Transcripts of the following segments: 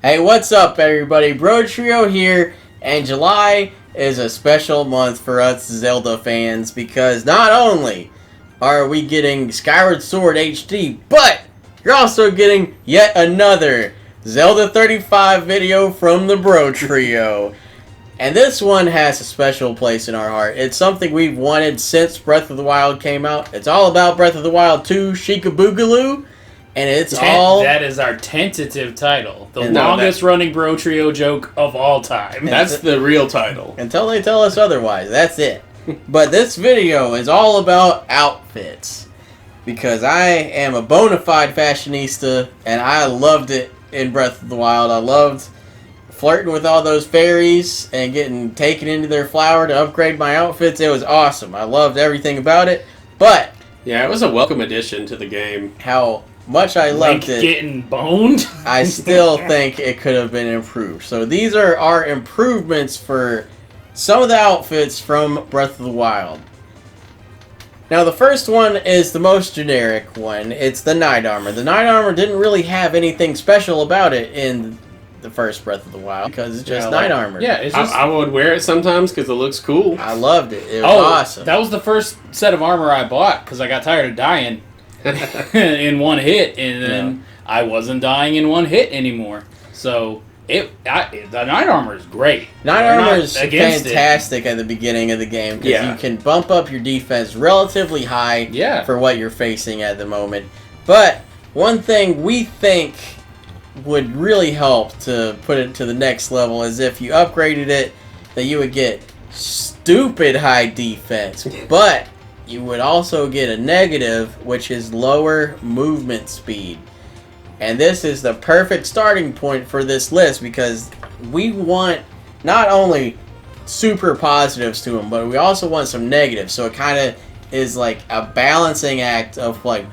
Hey, what's up, everybody? BroTrio here, and July is a special month for us Zelda fans because not only are we getting Skyward Sword HD, but you're also getting yet another Zelda 35 video from the BroTrio. And this one has a special place in our heart. It's something we've wanted since Breath of the Wild came out. It's all about Breath of the Wild 2 Sheikah Boogaloo. And it's all... That is our tentative title. The longest running BroTrio joke of all time. That's the real title. Until they tell us otherwise. That's it. But this video is all about outfits. Because I am a bona fide fashionista. And I loved it in Breath of the Wild. I loved flirting with all those fairies. And getting taken into their flower to upgrade my outfits. It was awesome. I loved everything about it. But... yeah, it was a welcome addition to the game. How... much I loved Link it. Getting boned. I still think it could have been improved. So these are our improvements for some of the outfits from Breath of the Wild. Now the first one is the most generic one. It's the Knight Armor. The Knight Armor didn't really have anything special about it in the first Breath of the Wild because it's just Knight Armor. Yeah, it's just... I would wear it sometimes because it looks cool. I loved it. It was awesome. That was the first set of armor I bought because I got tired of dying in one hit, and then I wasn't dying in one hit anymore. So the Knight Armor is great. Knight Armor is fantastic at the beginning of the game because you can bump up your defense relatively high for what you're facing at the moment. But one thing we think would really help to put it to the next level is if you upgraded it, that you would get stupid high defense. But you would also get a negative, which is lower movement speed. And this is the perfect starting point for this list because we want not only super positives to them, but we also want some negatives. So it kind of is like a balancing act of like,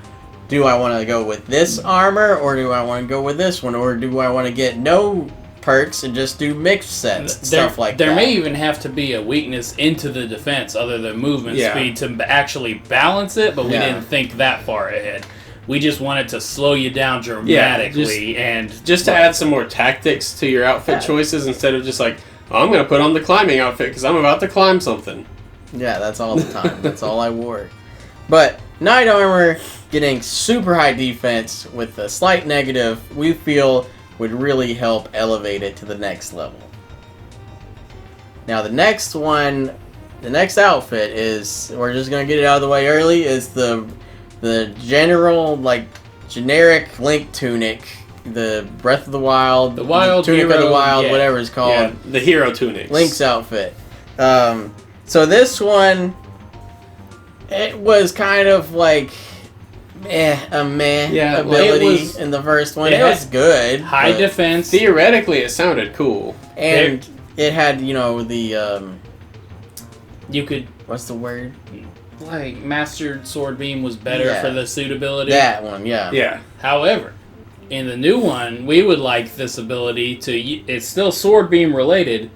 do I want to go with this armor or do I want to go with this one? Or do I want to get no perks and just do mixed sets, stuff like that. There may even have to be a weakness into the defense other than movement speed to actually balance it, but we didn't think that far ahead. We just wanted to slow you down dramatically and just to add some more tactics to your outfit choices instead of just like, oh, I'm going to put on the climbing outfit because I'm about to climb something. Yeah, that's all the time. That's all I wore. But Knight Armor getting super high defense with a slight negative, we feel would really help elevate it to the next level. Now the next outfit is, we're just gonna get it out of the way early, is the generic Link Tunic, the Breath of the Wild, the Wild Tunic Hero, of the Wild, whatever it's called. Yeah, the Hero Tunics. Link's outfit. So this one, it was kind of like a meh ability in the first one. It was good. High defense. Theoretically, it sounded cool. And it had, the... you could... what's the word? Like, Mastered Sword Beam was better for the suitability. That one, Yeah. However, in the new one, we would like this ability to... It's still Sword Beam related,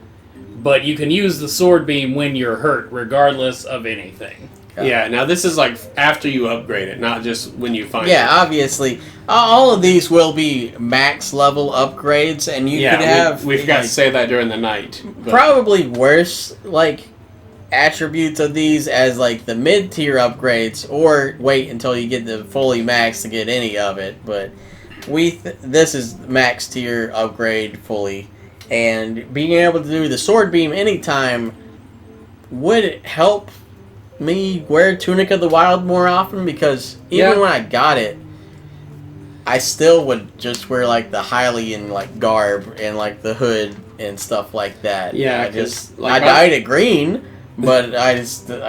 but you can use the Sword Beam when you're hurt, regardless of anything. Yeah, now this is like after you upgrade it, not just when you find it. Yeah, obviously. All of these will be max level upgrades, and you could have... we forgot to say that during the night. Probably worse, attributes of these as, the mid-tier upgrades, or wait until you get the fully max to get any of it, but this is max tier upgrade fully, and being able to do the Sword Beam anytime would help me wear Tunic of the Wild more often, because even when I got it, I still would just wear the Hylian garb and the hood and stuff like that. Yeah, I dyed it green, but I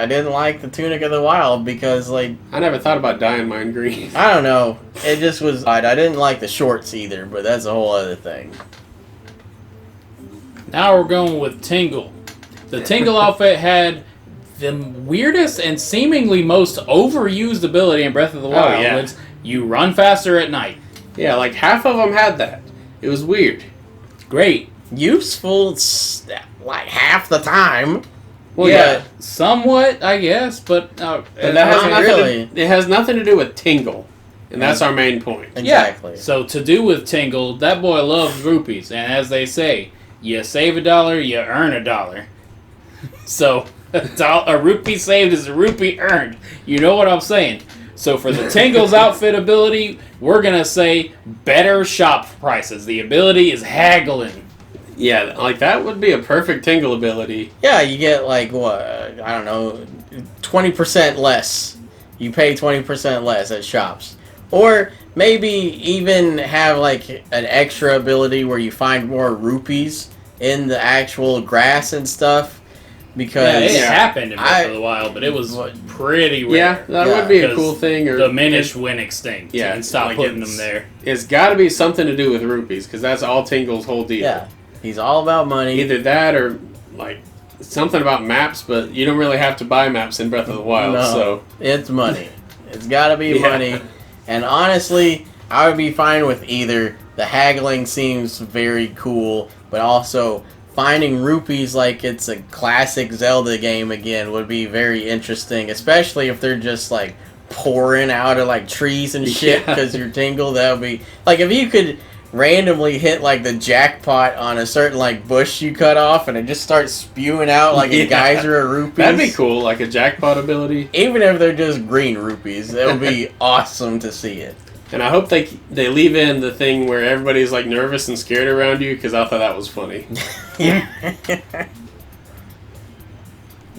didn't like the Tunic of the Wild because I never thought about dyeing mine green. I don't know, it just was odd. I didn't like the shorts either, but that's a whole other thing. Now we're going with Tingle. The Tingle outfit had the weirdest and seemingly most overused ability in Breath of the Wild, which you run faster at night. Yeah, half of them had that. It was weird. Great. Useful, half the time. Well, somewhat, I guess, but that has nothing. It has nothing to do with Tingle. And that's our main point. Exactly. Yeah. So to do with Tingle, that boy loves rupees. And as they say, you save $1, you earn $1. So a rupee saved is a rupee earned. You know what I'm saying? So for the Tingle's outfit ability, we're going to say better shop prices. The ability is haggling. Yeah, like that would be a perfect Tingle ability. Yeah, you get like, what, I don't know, 20% less. You pay 20% less at shops. Or maybe even have like an extra ability where you find more rupees in the actual grass and stuff. Because it happened in Breath of the Wild, but it was pretty rare. Yeah, that would be a cool thing. Or the Minish went extinct. Yeah, and stop putting them there. It's got to be something to do with rupees, because that's all Tingle's whole deal. Yeah, he's all about money. Either that or like something about maps, but you don't really have to buy maps in Breath of the Wild. No, so it's money. It's got to be money. And honestly, I would be fine with either. The haggling seems very cool, but also finding rupees like it's a classic Zelda game again would be very interesting, especially if they're just like pouring out of like trees and shit because you're Tingle. That would be like if you could randomly hit like the jackpot on a certain like bush you cut off and it just starts spewing out like a geyser of rupees. That'd be cool, like a jackpot ability. Even if they're just green rupees, it would be awesome to see it. And I hope they leave in the thing where everybody's like nervous and scared around you, because I thought that was funny. Let's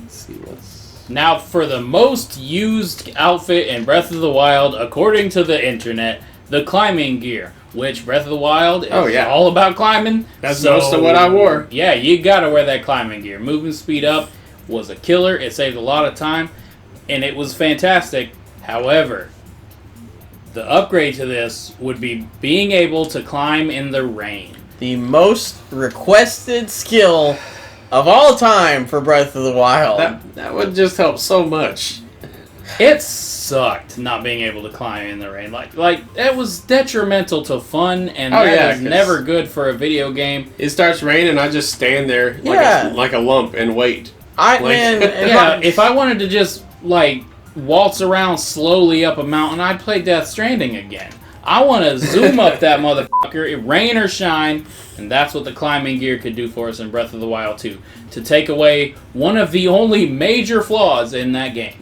see what's... Now, for the most used outfit in Breath of the Wild, according to the internet, the climbing gear. Which Breath of the Wild is all about climbing. That's most of what I wore. Yeah, you gotta wear that climbing gear. Moving speed up was a killer. It saved a lot of time, and it was fantastic. However, the upgrade to this would be being able to climb in the rain. The most requested skill of all time for Breath of the Wild. That would just help so much. It sucked not being able to climb in the rain. Like that was detrimental to fun, and that is never good for a video game. It starts raining, I just stand there like a lump and wait. If I wanted to just like waltz around slowly up a mountain, I'd play Death Stranding again. I want to zoom up that motherfucker, rain or shine, and that's what the climbing gear could do for us in Breath of the Wild 2. To take away one of the only major flaws in that game.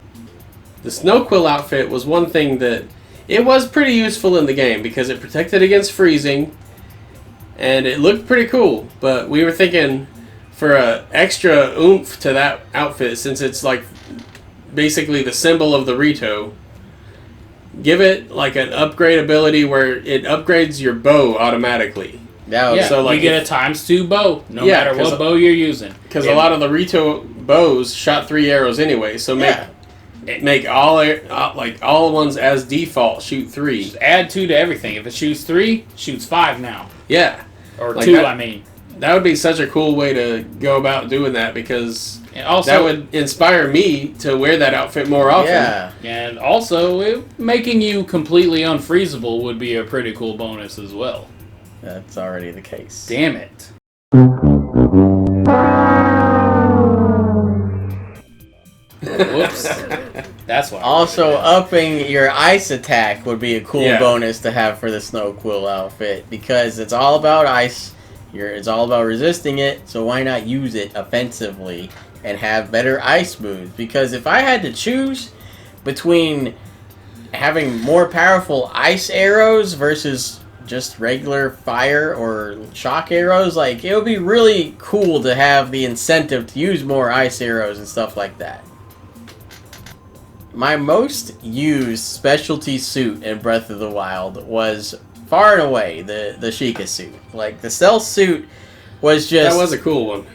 The Snow Quill outfit was one thing that it was pretty useful in the game because it protected against freezing, and it looked pretty cool. But we were thinking for an extra oomph to that outfit, since it's like basically the symbol of the Rito, give it like an upgrade ability where it upgrades your bow automatically. So like you get a ×2 bow, no matter what bow you're using. Because a lot of the Rito bows shot 3 arrows anyway, so make all the ones as default shoot 3. Just add 2 to everything. If it shoots 3, shoots 5 now. Yeah. Or like 2, I mean. That would be such a cool way to go about doing that, because also, that would inspire me to wear that outfit more often. Yeah. And also, making you completely unfreezable would be a pretty cool bonus as well. That's already the case. Damn it. Whoops. That's why. Also, upping your ice attack would be a cool bonus to have for the Snow Quill outfit, because it's all about ice. It's all about resisting it, so why not use it offensively and have better ice moves? Because if I had to choose between having more powerful ice arrows versus just regular fire or shock arrows, like, it would be really cool to have the incentive to use more ice arrows and stuff like that. My most used specialty suit in Breath of the Wild was far and away the Sheikah suit. Like, the stealth suit was just... That was a cool one.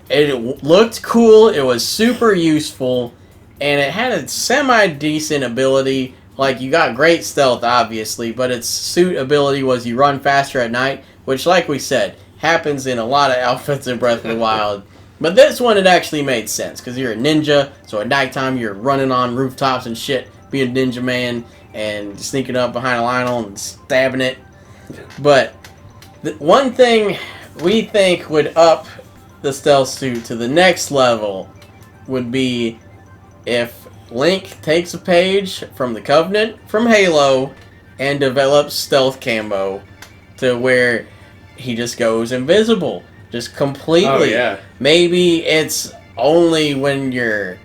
It looked cool, it was super useful, and it had a semi-decent ability. Like, you got great stealth, obviously, but its suit ability was you run faster at night, which, like we said, happens in a lot of outfits in Breath of the Wild. But this one, it actually made sense, because you're a ninja, so at nighttime you're running on rooftops and shit, being a ninja man, and sneaking up behind a Lionel and stabbing it. But the one thing we think would up the stealth suit to the next level would be if Link takes a page from the Covenant from Halo and develops stealth camo to where he just goes invisible. Just completely. Oh, yeah. Maybe it's only when you're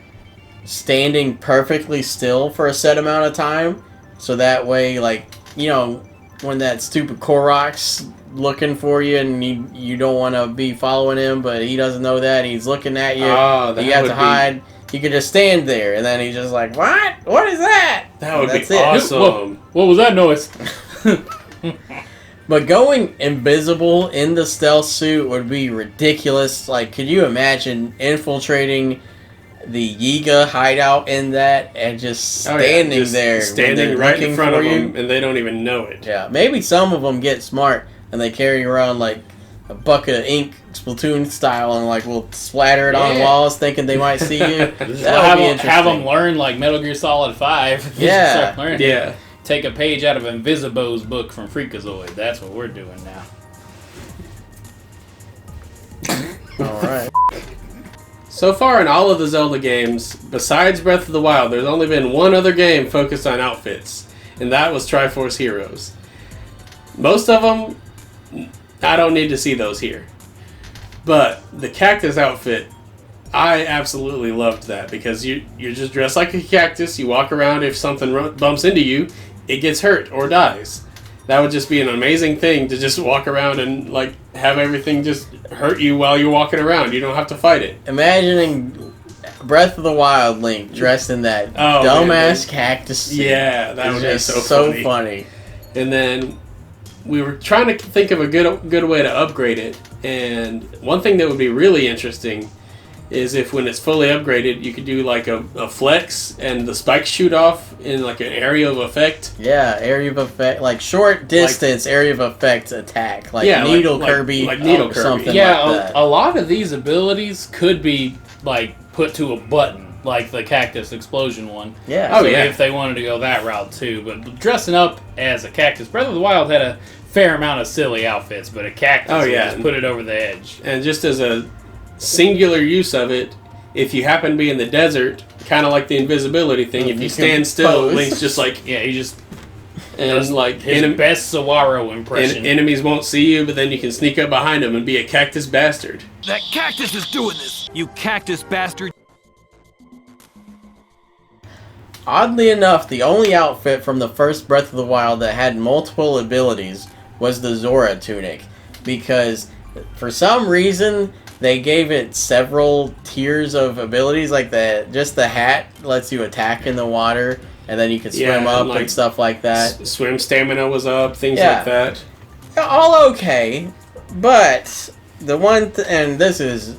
standing perfectly still for a set amount of time. So that way, like, you know, when that stupid Korok's looking for you and you don't want to be following him, but he doesn't know that. He's looking at you. Oh, that you have to hide. You could just stand there, and then he's just like, "What? What is that?" That would be awesome. What was that noise? But going invisible in the stealth suit would be ridiculous. Like, could you imagine infiltrating the Yiga hideout in that and just standing there, standing right in front of them, and they don't even know it? Yeah, maybe some of them get smart and they carry around like a bucket of ink, Splatoon style, and like will splatter it on walls, thinking they might see you. That would be interesting. Have them learn like Metal Gear Solid 5. Yeah, yeah. Take a page out of Invisibo's book from Freakazoid. That's what we're doing now. Alright. So far in all of the Zelda games, besides Breath of the Wild, there's only been one other game focused on outfits, and that was Triforce Heroes. Most of them, I don't need to see those here. But the cactus outfit, I absolutely loved that, because you're just dressed like a cactus, you walk around, if something bumps into you, it gets hurt or dies. That would just be an amazing thing to just walk around and like have everything just hurt you while you're walking around. You don't have to fight it. Imagining Breath of the Wild Link dressed in that dumbass cactus suit. Yeah, that would be so funny. And then we were trying to think of a good way to upgrade it. And one thing that would be really interesting is if when it's fully upgraded, you could do like a flex and the spikes shoot off in like an area of effect. Yeah, area of effect, like short distance area of effect attack, like Needle Kirby, like Needle Kirby. Something yeah, like that. A lot of these abilities could be like put to a button, like the Cactus Explosion one. Yeah. So if they wanted to go that route too, but dressing up as a cactus, Breath of the Wild had a fair amount of silly outfits, but a cactus would just put it over the edge. And just as a singular use of it, if you happen to be in the desert, kind of like the invisibility thing, if you stand still, Link's just like he just and like his best Saguaro impression. Enemies won't see you, but then you can sneak up behind them and be a cactus bastard. That cactus is doing this, you cactus bastard. Oddly enough, the only outfit from the first Breath of the Wild that had multiple abilities was the Zora Tunic, because for some reason they gave it several tiers of abilities, like just the hat lets you attack in the water, and then you can swim up and stuff like that. Swim stamina was up, things like that. All okay, but the one, and this is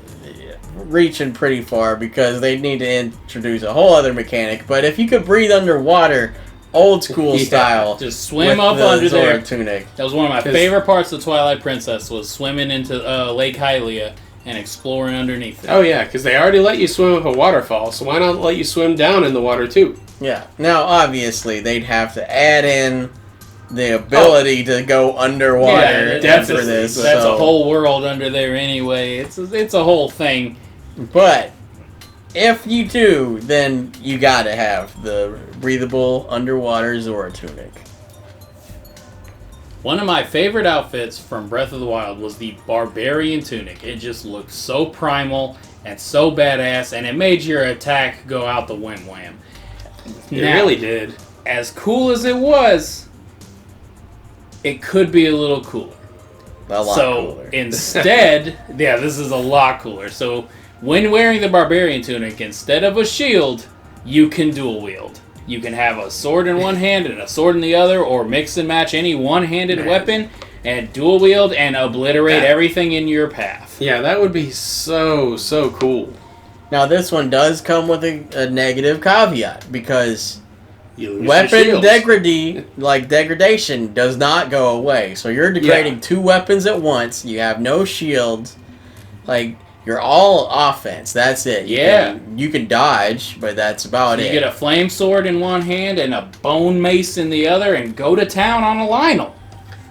reaching pretty far because they need to introduce a whole other mechanic, but if you could breathe underwater, old school style, just swim up under there. Tunic. That was one of my favorite parts of Twilight Princess, was swimming into Lake Hylia and exploring underneath it. Oh yeah, because they already let you swim up a waterfall, so why not let you swim down in the water too? Yeah. Now, obviously, they'd have to add in the ability to go underwater for this. That's a whole world under there anyway. It's a whole thing. But if you do, then you gotta have the breathable underwater Zora Tunic. One of my favorite outfits from Breath of the Wild was the Barbarian Tunic. It just looked so primal and so badass, and it made your attack go out the wham-wham. It really did. As cool as it was, it could be a little cooler. A lot cooler. Instead, this is a lot cooler. So when wearing the Barbarian Tunic, instead of a shield, you can dual wield. You can have a sword in one hand and a sword in the other, or mix and match any one-handed weapon and dual wield and obliterate everything in your path. Yeah, that would be so cool. Now this one does come with a negative caveat, because weapon degradation does not go away. So you're degrading two weapons at once. You have no shields. Like, you're all offense. That's it. You can dodge, but that's about it. You get a flame sword in one hand and a bone mace in the other, and go to town on a Lionel.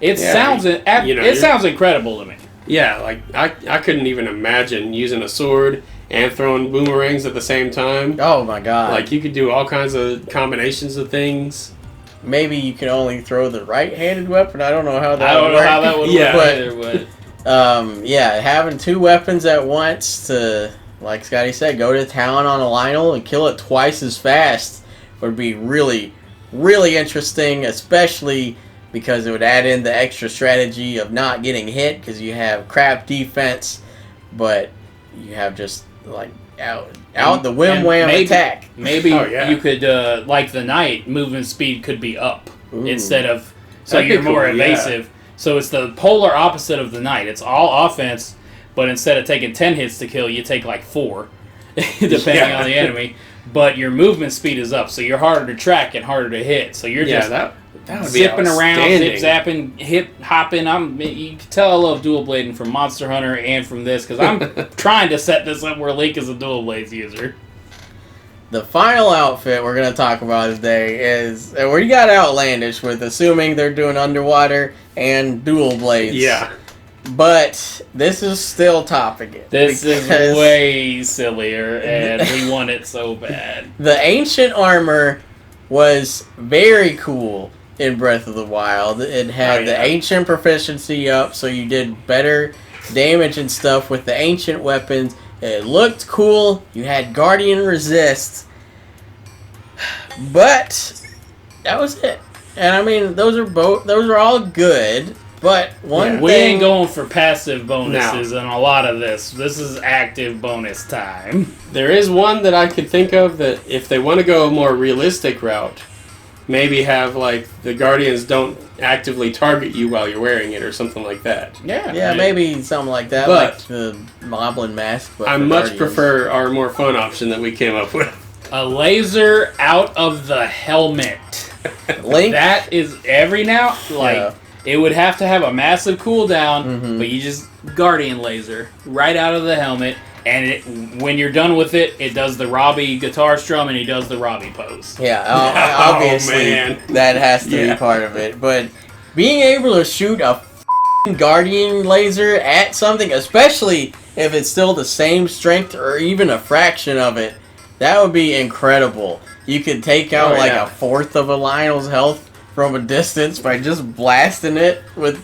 It sounds incredible to me. Yeah, like I couldn't even imagine using a sword and throwing boomerangs at the same time. Oh my god! Like, you could do all kinds of combinations of things. maybe you can only throw the right-handed weapon. I don't know how that I don't would work. know how that would work either, but... having 2 weapons at once to, like Scotty said, go to town on a Lionel and kill it twice as fast would be really, really interesting, especially because it would add in the extra strategy of not getting hit because you have crap defense, but you have just, like, out the wham-wham attack. Maybe you could, like the knight, movement speed could be up instead of... So That'd you're be more cool, evasive. Yeah. So it's the polar opposite of the knight. It's all offense, but instead of taking 10 hits to kill, you take like 4, depending on the enemy. But your movement speed is up, so you're harder to track and harder to hit. So you're just that would zipping be around, zip-zapping, hip-hopping. You can tell I love dual blading from Monster Hunter and from this, because I'm trying to set this up where Link is a dual blades user. The final outfit we're going to talk about today is where you got outlandish with assuming they're doing underwater and dual blades. Yeah. But this is still topping it. This is way sillier, and we want it so bad. The ancient armor was very cool in Breath of the Wild. It had the ancient proficiency up, so you did better damage and stuff with the ancient weapons. It looked cool. You had Guardian Resist. But that was it. And I mean, those are all good. But we ain't going for passive bonuses in a lot of this. This is active bonus time. There is one that I could think of that if they want to go a more realistic route, maybe have like the Guardians don't actively target you while you're wearing it or something like that. Yeah, maybe something like that, but like the Moblin mask. But I much prefer our more fun option that we came up with. A laser out of the helmet. Link? That is every now, it would have to have a massive cooldown, but you just Guardian laser right out of the helmet, and when you're done with it, it does the Robbie guitar strum and he does the Robbie pose. Yeah, obviously that has to be part of it. But being able to shoot a Guardian laser at something, especially if it's still the same strength or even a fraction of it, that would be incredible. You could take out a fourth of a Lionel's health from a distance by just blasting it with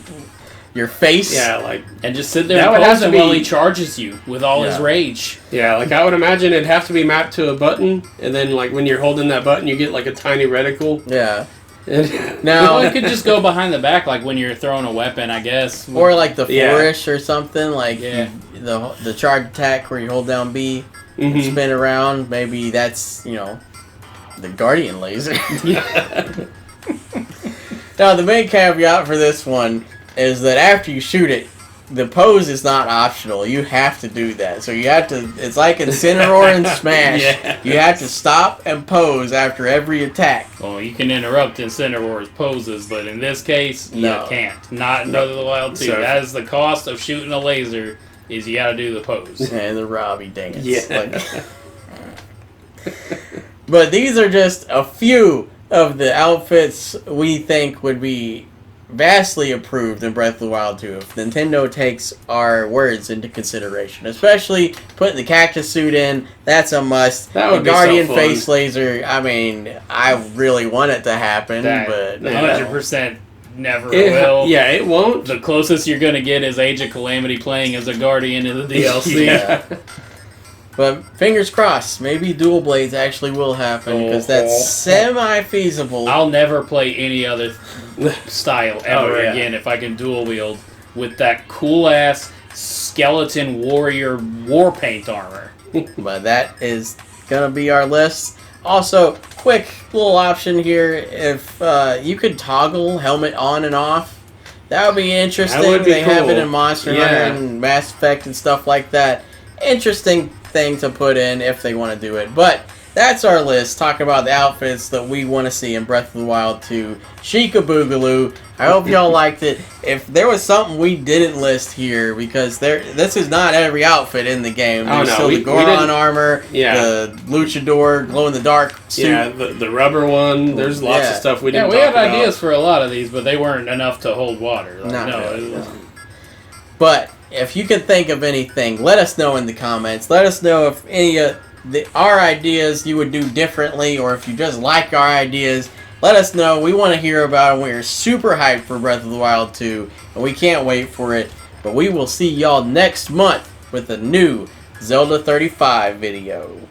your face. Yeah, and just sit there and pose him while he charges you with all his rage. Yeah, I would imagine it'd have to be mapped to a button, and then when you're holding that button, you get a tiny reticle. Yeah. Now it could just go behind the back, like when you're throwing a weapon, I guess. Or like the flourish or something, the charge attack where you hold down B and spin around. Maybe that's, the Guardian laser. Now, the main caveat for this one is that after you shoot it, the pose is not optional. You have to do that. So you have to, it's like Incineroar and Smash. You have to stop and pose after every attack. Well, you can interrupt Incineroar's poses, but in this case, you can't. Not in Breath of the Wild 2. That is the cost of shooting a laser, is you gotta do the pose. And the Robbie dance. But these are just a few of the outfits we think would be vastly improved in Breath of the Wild 2 if Nintendo takes our words into consideration. Especially putting the Cactus Suit in, that's a must. That would the Guardian face laser, I mean, I really want it to happen, but 100% never will. Yeah, it won't. The closest you're going to get is Age of Calamity playing as a Guardian in the DLC. But fingers crossed, maybe dual blades actually will happen because that's semi-feasible. I'll never play any other style ever again if I can dual wield with that cool-ass skeleton warrior war paint armor. But that is going to be our list. Also, quick little option here. If you could toggle helmet on and off, that would be interesting. That would be cool. Have it in Monster Hunter and Mass Effect and stuff like that. Interesting thing to put in if they want to do it. But that's our list, talking about the outfits that we want to see in Breath of the Wild 2. Sheikah Boogaloo. I hope y'all liked it. If there was something we didn't list here, because this is not every outfit in the game. There's still the Goron armor, the Luchador glow-in-the-dark suit. Yeah, the rubber one. There's lots of stuff we didn't talk about. We had ideas for a lot of these, but they weren't enough to hold water. But if you can think of anything, let us know in the comments. Let us know if any of our ideas you would do differently, or if you just like our ideas Let us know. We want to hear about it. We're super hyped for Breath of the Wild 2, and we can't wait for it. But we will see y'all next month with a new Zelda 35 video.